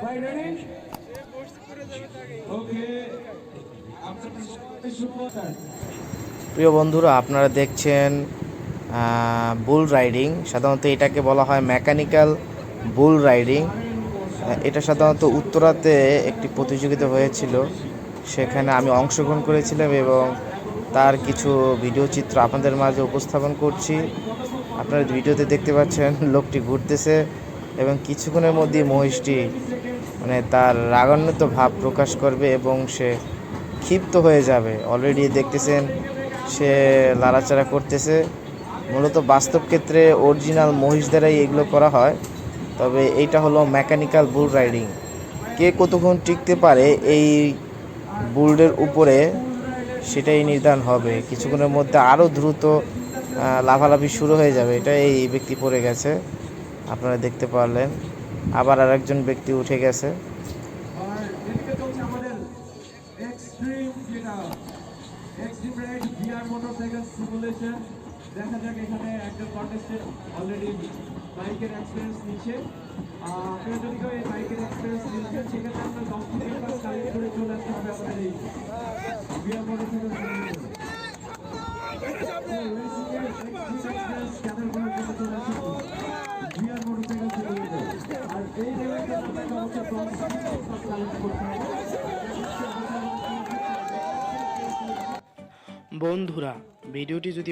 ভাই ready okay প্রিয় বন্ধুরা, আপনারা দেখছেন বুল রাইডিং। সাধারণত এটাকে বলা হয় মেকানিক্যাল বুল রাইডিং। এটা সাধারণত উত্তরাতে একটি প্রতিযোগিতা হয়েছিল, সেখানে আমি অংশগ্রহণ করেছিলাম এবং তার কিছু ভিডিও চিত্র আপনাদের মাঝে উপস্থাপন করছি। আপনারা ভিডিওতে দেখতে পাচ্ছেন লোকটি ঘুরতেছে এবং কিছুক্ষণের মধ্যেই মহিষটি তার রাগান্বিত ভাব প্রকাশ করবে এবং সে ক্ষিপ্ত হয়ে যাবে। অলরেডি দেখতেছেন সে লাড়াচাড়া করতেছে। মূলত বাস্তব ক্ষেত্রে অরিজিনাল মহিষ দ্বারাই এগুলো করা হয়, তবে এইটা হলো মেকানিক্যাল বুল রাইডিং। কে কতক্ষণ টিকতে পারে এই বুলের উপরে সেটাই নির্ধারণ হবে। কিছুক্ষণের মধ্যে আরও দ্রুত লাফালাফি শুরু হয়ে যাবে। এটা এই ব্যক্তি পড়ে গেছে, আপনারা দেখতে পারলেন। আবার আরেকজন ব্যক্তি উঠে গেছে। আর এদিকে চলছে আমাদের extreme ride VR motorcycle simulation. দেখা যাক এখানে একজন কন্টেস্টেন্ট অলরেডি বাইকের এক্সপিরিয়েন্স নিচ্ছে। আপনারা যদি কেউ এই বাইকের এক্সপিরিয়েন্স নিচ্ছেন সেক্ষেত্রে আপনার 10 থেকে ক্লাস কালেক্ট করে চলে আসতে হবে আমাদের এই ভিআর মোটরসাইকেল সিমুলেশন। বন্ধুরা, ভিডিওটি যদি